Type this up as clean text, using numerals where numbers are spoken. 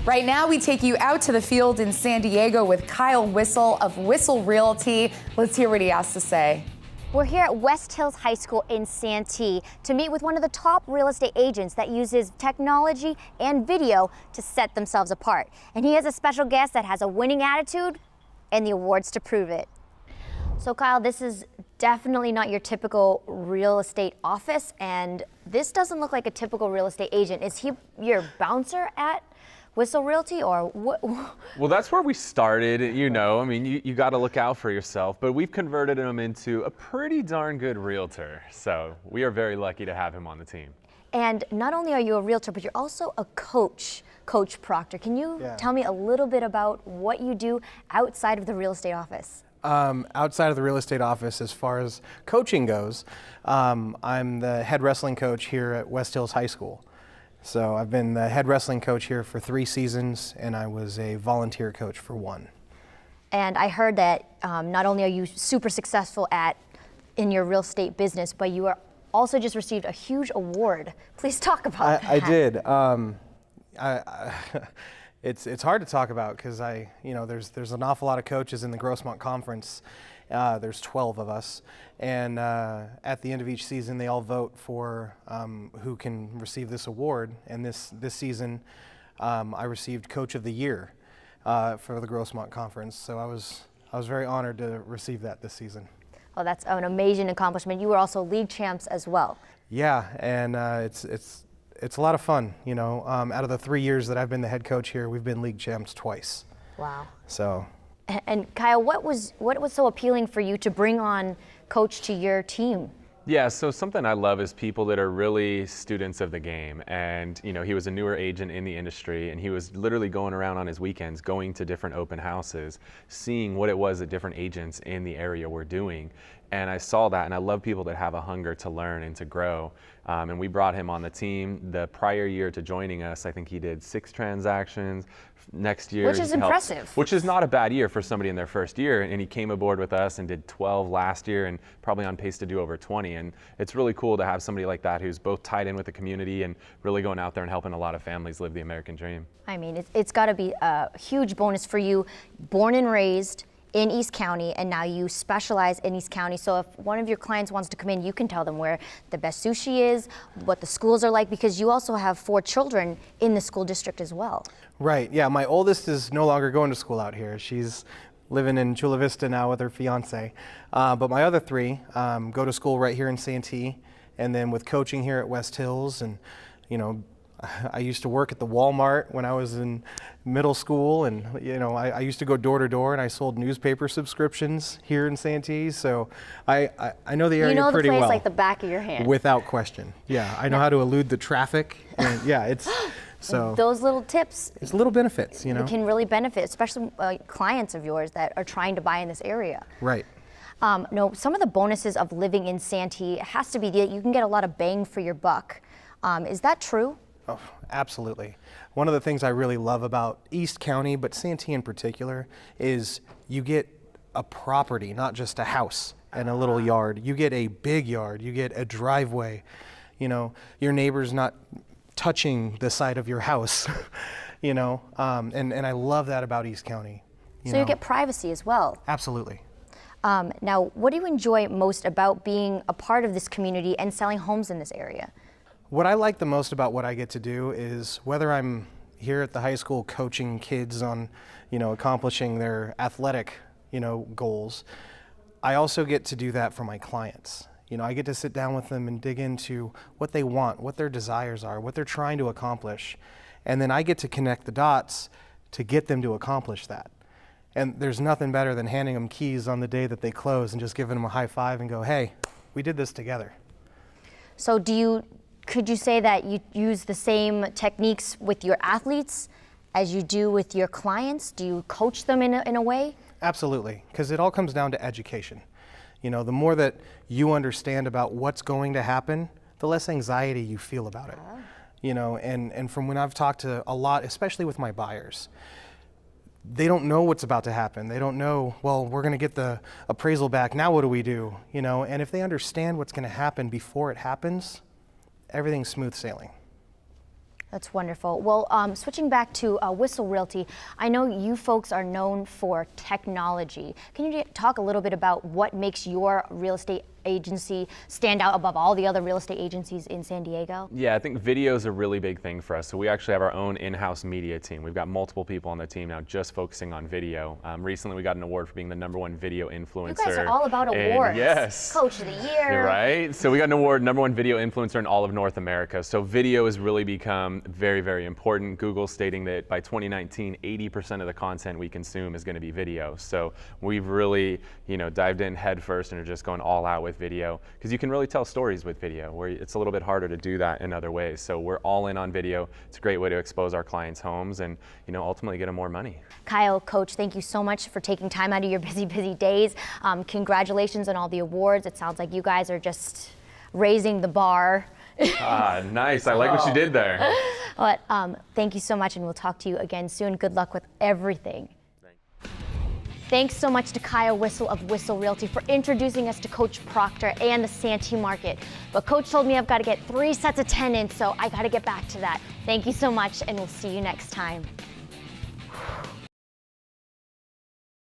Right now, we take you out to the field in San Diego with Kyle Whissel of Whissel Realty. Let's hear what he has to say. We're here at West Hills High School in Santee to meet with one of the top real estate agents that uses technology and video to set themselves apart. And he has a special guest that has a winning attitude and the awards to prove it. So Kyle, this is definitely not your typical real estate office, and this doesn't look like a typical real estate agent. Is he your bouncer at Whissel Realty, or what? Well, that's where we started, you know. I mean, you got to look out for yourself, but we've converted him into a pretty darn good realtor. So we are very lucky to have him on the team. And not only are you a realtor, but you're also a coach, Coach Proctor. Can you tell me a little bit about what you do outside of the real estate office? Outside of the real estate office, as far as coaching goes, I'm the head wrestling coach here at West Hills High School. So I've been the head wrestling coach here for 3 seasons, and I was a volunteer coach for 1. And I heard that not only are you super successful in your real estate business, but you are also just received a huge award. Please talk about that. I did. It's hard to talk about because there's an awful lot of coaches in the Grossmont Conference. There's 12 of us, and at the end of each season, they all vote for who can receive this award. And this season, I received Coach of the Year for the Grossmont Conference. So I was very honored to receive that this season. Well, that's an amazing accomplishment. You were also league champs as well. Yeah, and it's a lot of fun. You know, out of the 3 years that I've been the head coach here, we've been league champs twice. Wow. So. And Kyle, what was so appealing for you to bring on Coach to your team? Yeah, so something I love is people that are really students of the game. And, you know, he was a newer agent in the industry, and he was literally going around on his weekends, going to different open houses, seeing what it was that different agents in the area were doing. And I saw that, and I love people that have a hunger to learn and to grow. And we brought him on the team. The prior year to joining us, I think he did 6 transactions. Next year, which is impressive. Which is not a bad year for somebody in their first year. And he came aboard with us and did 12 last year, and probably on pace to do over 20. And it's really cool to have somebody like that who's both tied in with the community and really going out there and helping a lot of families live the American dream. I mean, it's got to be a huge bonus for you, born and raised in East County, and now you specialize in East County. So if one of your clients wants to come in, you can tell them where the best sushi is, what the schools are like, because you also have 4 children in the school district as well. Right, yeah, my oldest is no longer going to school out here. She's living in Chula Vista now with her fiance. But my other 3 go to school right here in Santee, and then with coaching here at West Hills. And, you know, I used to work at the Walmart when I was in middle school, and you know, I used to go door to door, and I sold newspaper subscriptions here in Santee. So I know the area pretty well. You know the place like the back of your hand. Without question. Yeah, I know how to elude the traffic, and yeah, it's so. Those little tips. It's little benefits, you know. It can really benefit, especially clients of yours that are trying to buy in this area. Right. No, some of the bonuses of living in Santee has to be that you can get a lot of bang for your buck. Is that true? Oh, absolutely. One of the things I really love about East County, but Santee in particular, is you get a property, not just a house and a little yard. You get a big yard, you get a driveway. You know, your neighbor's not touching the side of your house, you know, and I love that about East County. You get privacy as well. Absolutely. Now, what do you enjoy most about being a part of this community and selling homes in this area? What I like the most about what I get to do is whether I'm here at the high school coaching kids on, you know, accomplishing their athletic, you know, goals, I also get to do that for my clients. You know, I get to sit down with them and dig into what they want, what their desires are, what they're trying to accomplish. And then I get to connect the dots to get them to accomplish that. And there's nothing better than handing them keys on the day that they close and just giving them a high five and go, hey, we did this together. So could you say that you use the same techniques with your athletes as you do with your clients? Do you coach them in a way? Absolutely, because it all comes down to education. You know, the more that you understand about what's going to happen, the less anxiety you feel about it. You know, and from when I've talked to a lot, especially with my buyers, they don't know what's about to happen. They don't know, well, we're going to get the appraisal back. Now what do we do? You know, and if they understand what's going to happen before it happens, everything's smooth sailing. That's wonderful. Well, switching back to Whissel Realty, I know you folks are known for technology. Can you talk a little bit about what makes your real estate agency stand out above all the other real estate agencies in San Diego? Yeah, I think video is a really big thing for us. So we actually have our own in-house media team. We've got multiple people on the team now just focusing on video. Recently we got an award for being the #1 video influencer. You guys are all about awards. Yes. Coach of the year. You're right. So we got an award, #1 video influencer in all of North America. So video has really become very, very important. Google stating that by 2019, 80% of the content we consume is going to be video. So we've really, dived in head first and are just going all out with video, because you can really tell stories with video, where it's a little bit harder to do that in other ways. So we're all in on video. It's a great way to expose our clients' homes and ultimately get them more money. Kyle, Coach, thank you so much for taking time out of your busy, busy days. Congratulations on all the awards. It sounds like you guys are just raising the bar. Nice. I like what you did there. But thank you so much, and we'll talk to you again soon. Good luck with everything. Thanks so much to Kyle Whissel of Whissel Realty for introducing us to Coach Proctor and the Santee market. But Coach told me I've got to get 3 sets of tenants, so I got to get back to that. Thank you so much, and we'll see you next time.